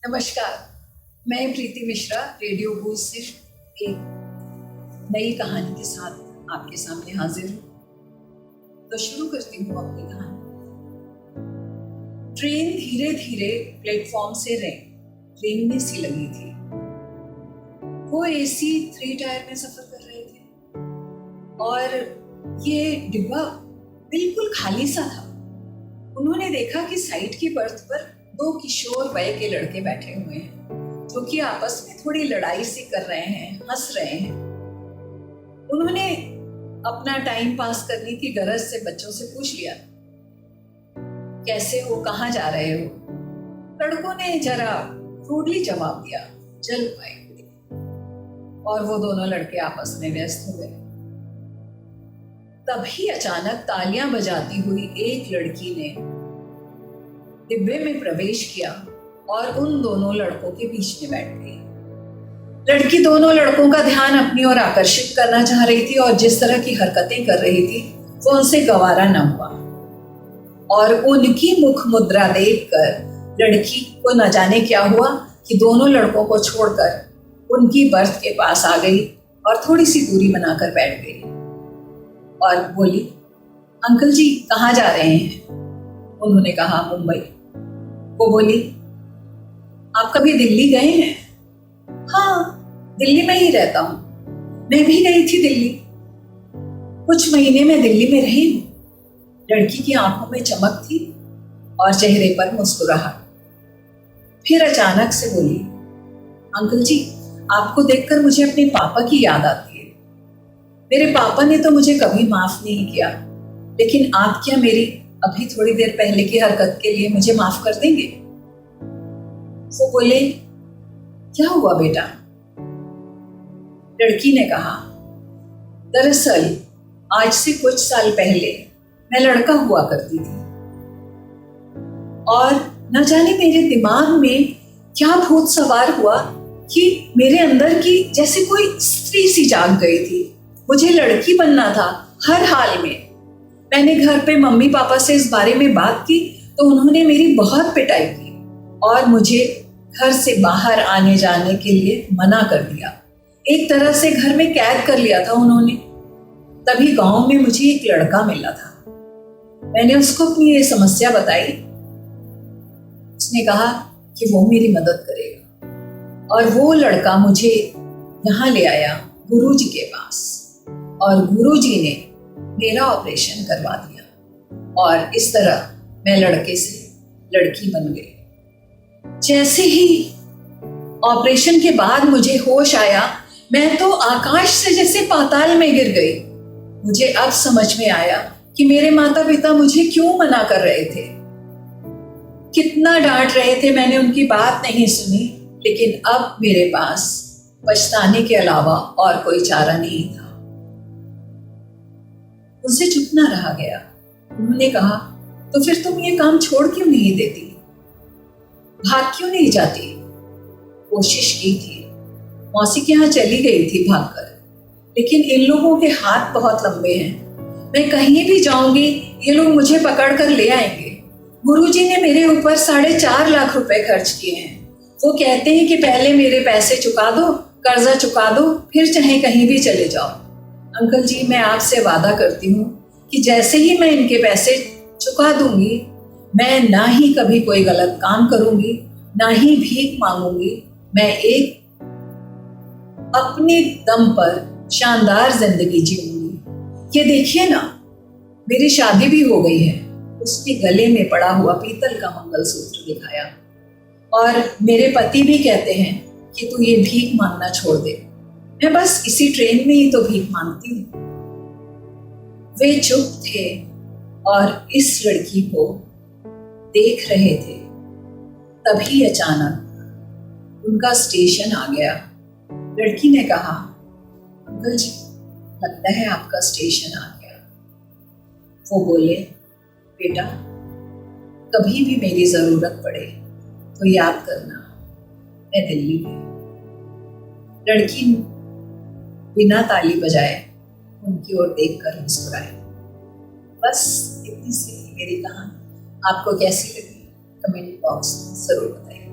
नमस्कार, मैं प्रीति Mishra radio boost से एक नई कहानी के साथ आपके सामने हाजिर हूँ। तो शुरू करती हूँ अपनी कहानी। ट्रेन धीरे धीरे प्लेटफॉर्म से रेंगने सी लगी थी। वो एसी 3 टायर में सफर कर रहे थे और ये डिब्बा बिल्कुल खाली सा था। उन्होंने देखा कि साइड की बर्थ पर 2 किशोर वय के लड़के बैठे हुए हैं जो कि आपस में थोड़ी लड़ाई सी कर रहे हैं, हंस रहे हैं। उन्होंने अपना टाइम पास करने की गरज से बच्चों से पूछ लिया, कैसे हो, कहाँ जा रहे हो? लड़कों ने जरा रूडली जवाब दिया, जलपाईगुड़ी। और वो दोनों लड़के आपस में व्यस्त हो गए। तभी अचानक तालियां बजाती हुई एक लड़की ने डिब्बे में प्रवेश किया और उन दोनों लड़कों के बीच में बैठ गई। लड़की दोनों लड़कों का ध्यान अपनी ओर आकर्षित करना चाह रही थी और जिस तरह की हरकतें कर रही थी वो उनसे गवारा न हुआ। और उनकी मुख मुद्रा देखकर लड़की को न जाने क्या हुआ कि दोनों लड़कों को छोड़कर उनकी बर्थ के पास आ गई और थोड़ी सी दूरी बनाकर बैठ गई और बोली, अंकल जी कहाँ जा रहे हैं? उन्होंने कहा, मुंबई। वो बोली, आप कभी दिल्ली गए हैं? हाँ, दिल्ली में ही रहता हूँ। मैं भी गई थी दिल्ली। कुछ महीने में दिल्ली में रही हूँ। लड़की की आंखों में चमक थी और चेहरे पर मुस्कुराहट। फिर अचानक से बोली, अंकल जी आपको देखकर मुझे अपने पापा की याद आती है। मेरे पापा ने तो मुझे कभी माफ नहीं किया, लेकिन आप क्या मेरी अभी थोड़ी देर पहले की हरकत के लिए मुझे माफ कर देंगे? वो बोले, क्या हुआ बेटा? लड़की ने कहा, दरअसल आज से कुछ साल पहले मैं लड़का हुआ करती थी और न जाने मेरे दिमाग में क्या भूत सवार हुआ कि मेरे अंदर की जैसे कोई स्त्री सी जाग गई थी। मुझे लड़की बनना था हर हाल में। मैंने घर पे मम्मी पापा से इस बारे में बात की तो उन्होंने मेरी बहुत पिटाई की और मुझे घर से बाहर आने जाने के लिए मना कर दिया। एक तरह से घर में कैद कर लिया था उन्होंने। तभी गांव में मुझे एक लड़का मिला था। मैंने उसको अपनी ये समस्या बताई। उसने कहा कि वो मेरी मदद करेगा और वो लड़का मुझे यहाँ ले आया गुरुजी के पास और गुरुजी ने मेरा ऑपरेशन करवा दिया और इस तरह मैं लड़के से लड़की बन गई। जैसे ही ऑपरेशन के बाद मुझे होश आया, मैं तो आकाश से जैसे पाताल में गिर गई। मुझे अब समझ में आया कि मेरे माता पिता मुझे क्यों मना कर रहे थे। कितना डांट रहे थे, मैंने उनकी बात नहीं सुनी, लेकिन अब मेरे पास पछताने के अलावा और कोई चारा नहीं था। उनसे चुप ना रहा गया। उन्होंने कहा, तो फिर तुम ये काम छोड़ क्यों नहीं देती? भाग क्यों नहीं जाती? कोशिश की थी, मौसी के यहाँ चली गई थी भागकर, लेकिन इन लोगों के हाथ बहुत लंबे हैं। मैं कहीं भी जाऊंगी ये लोग मुझे पकड़ कर ले आएंगे। गुरुजी ने मेरे ऊपर 4.5 लाख रुपए खर्च किए हैं। वो कहते हैं कि पहले मेरे पैसे चुका दो, कर्जा चुका दो, फिर चाहे कहीं भी चले जाओ। अंकल जी मैं आपसे वादा करती हूँ कि जैसे ही मैं इनके पैसे चुका दूंगी, मैं ना ही कभी कोई गलत काम करूंगी, ना ही भीख मांगूंगी। मैं एक अपने दम पर शानदार जिंदगी जीऊंगी। ये देखिए ना, मेरी शादी भी हो गई है। उसके गले में पड़ा हुआ पीतल का मंगलसूत्र दिखाया और मेरे पति भी कहते हैं कि तू ये भीख मांगना छोड़ दे। मैं बस इसी ट्रेन में ही तो भीख मांगती हूँ। वे चुप थे और इस लड़की को देख रहे थे। तभी अचानक उनका स्टेशन आ गया। लड़की ने कहा, अंकल जी लगता है आपका स्टेशन आ गया। वो बोले, बेटा कभी भी मेरी जरूरत पड़े तो याद करना, मैं दिल्ली में। लड़की बिना ताली बजाए उनकी ओर देखकर मुस्कुराए। बस इतनी सी मेरी कहानी। आपको कैसी लगी कमेंट बॉक्स में जरूर बताइए।